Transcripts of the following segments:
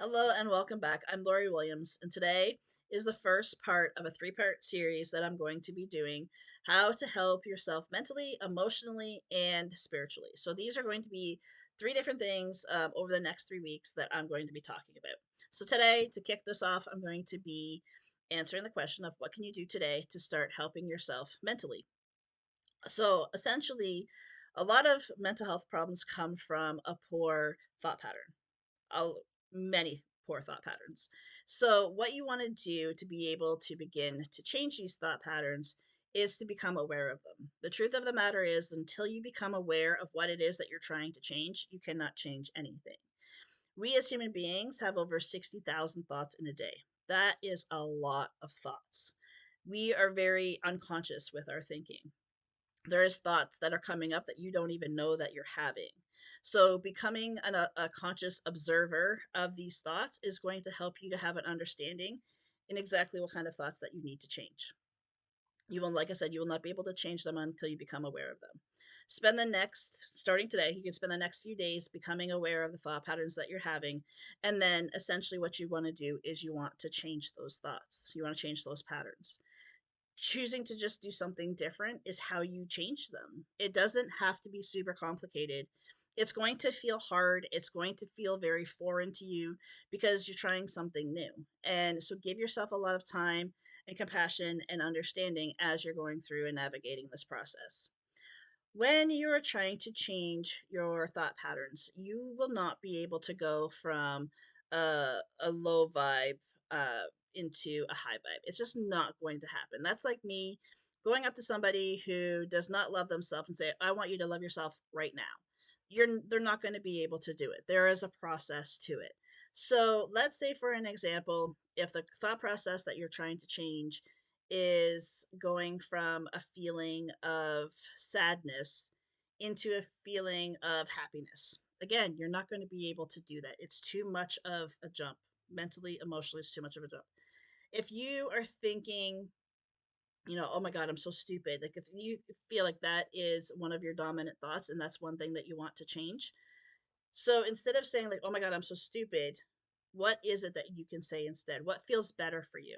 Hello and welcome back. I'm Lori Williams, and today is the first part of a three-part series that I'm going to be doing how to help yourself mentally, emotionally, and spiritually. So, these are going to be three different things over the next 3 weeks that I'm going to be talking about. So, today, to kick this off, I'm going to be answering the question of what can you do today to start helping yourself mentally. So, essentially, a lot of mental health problems come from a poor thought pattern, a, many poor thought patterns. So, what you want to do to be able to begin to change these thought patterns is to become aware of them. The truth of the matter is, until you become aware of what it is that you're trying to change, you cannot change anything. We as human beings have over 60,000 thoughts in a day. That is a lot of thoughts. We are very unconscious with our thinking. There's thoughts that are coming up that you don't even know that you're having. So, becoming a conscious observer of these thoughts is going to help you to have an understanding in exactly what kind of thoughts that you need to change. You will, like I said, you will not be able to change them until you become aware of them. Starting today, you can spend the next few days becoming aware of the thought patterns that you're having. And then essentially, what you want to do is you want to change those thoughts, you want to change those patterns. Choosing to just do something different is how you change them. It doesn't have to be super complicated. It's going to feel hard. It's going to feel very foreign to you because you're trying something new. And so give yourself a lot of time and compassion and understanding as you're going through and navigating this process. When you're trying to change your thought patterns, you will not be able to go from a low vibe uh, into a high vibe. It's just not going to happen. That's like me going up to somebody who does not love themselves and say, "I want you to love yourself right now." They're not going to be able to do it. There is a process to it. So let's say, for an example, if the thought process that you're trying to change is going from a feeling of sadness into a feeling of happiness. Again, you're not going to be able to do that. It's too much of a jump. Mentally, emotionally, it's too much of a jump. If you are thinking, oh my God, I'm so stupid, like if you feel like that is one of your dominant thoughts and that's one thing that you want to change. So instead of saying, like, oh my God, I'm so stupid, what is it that you can say instead? What feels better for you?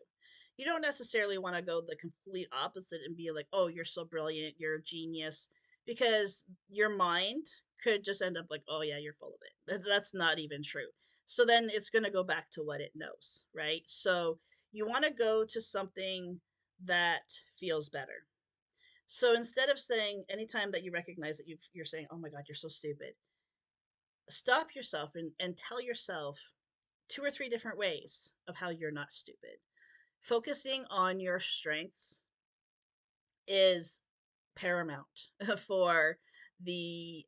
You don't necessarily want to go the complete opposite and be like, oh, you're so brilliant, you're a genius, because your mind could just end up like, oh, yeah, you're full of it. That's not even true. So then it's going to go back to what it knows, right? So you want to go to something that feels better. So instead of saying, anytime that you recognize that you're saying, oh my God, you're so stupid, stop yourself and tell yourself two or three different ways of how you're not stupid. Focusing on your strengths is paramount for the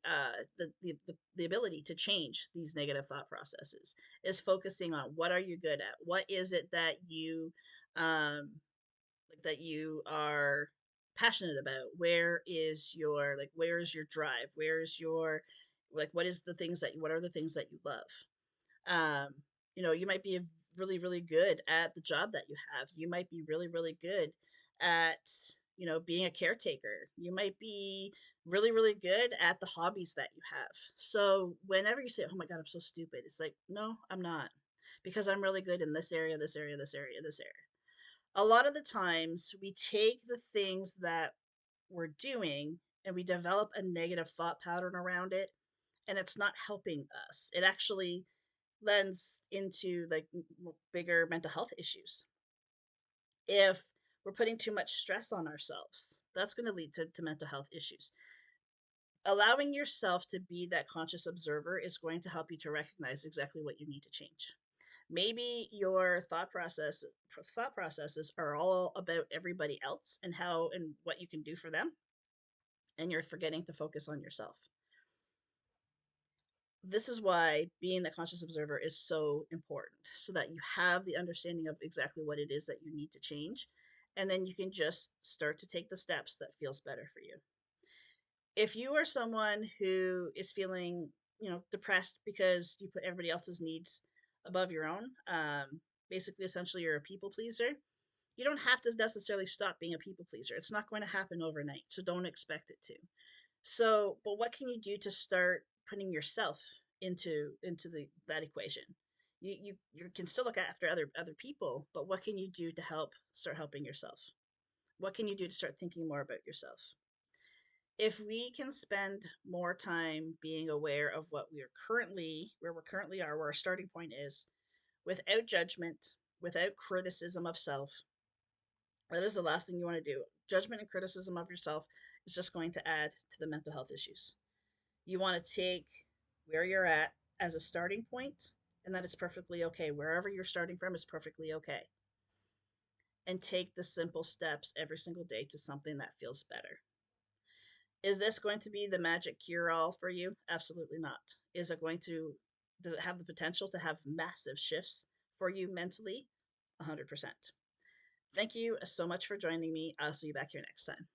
ability to change these negative thought processes. Is focusing on what are you good at, what is it that you um that you are passionate about, where is your drive, where's your, like, what are the things that you love. um you might be really really good at the job that you have. You might be really really good at being a caretaker. You might be really really good at the hobbies that you have. So whenever you say, oh my God, I'm so stupid, it's like, no, I'm not, because I'm really good in this area, this area, this area, this area. A lot of the times we take the things that we're doing and we develop a negative thought pattern around it, and it's not helping us. It actually lends into like bigger mental health issues. If we're putting too much stress on ourselves, that's going to lead to mental health issues. Allowing yourself to be that conscious observer is going to help you to recognize exactly what you need to change. Maybe your thought processes are all about everybody else and how and what you can do for them, and you're forgetting to focus on yourself. This is why being the conscious observer is so important, so that you have the understanding of exactly what it is that you need to change, and then you can just start to take the steps that feels better for you. If you are someone who is feeling depressed because you put everybody else's needs above your own, basically essentially you're a people pleaser, you don't have to necessarily stop being a people pleaser. It's not going to happen overnight, so don't expect it to. So, but what can you do to start putting yourself into that equation? You can still look after other people, but what can you do to start helping yourself? What can you do to start thinking more about yourself? If we can spend more time being aware of where we currently are, where our starting point is, without judgment, without criticism of self, that is the last thing you want to do. Judgment and criticism of yourself is just going to add to the mental health issues. You want to take where you're at as a starting point, and that it's perfectly okay. Wherever you're starting from is perfectly okay. And take the simple steps every single day to something that feels better. Is this going to be the magic cure all for you? Absolutely not. Is it going to Does it have the potential to have massive shifts for you mentally? 100%. Thank you so much for joining me. I'll see you back here next time.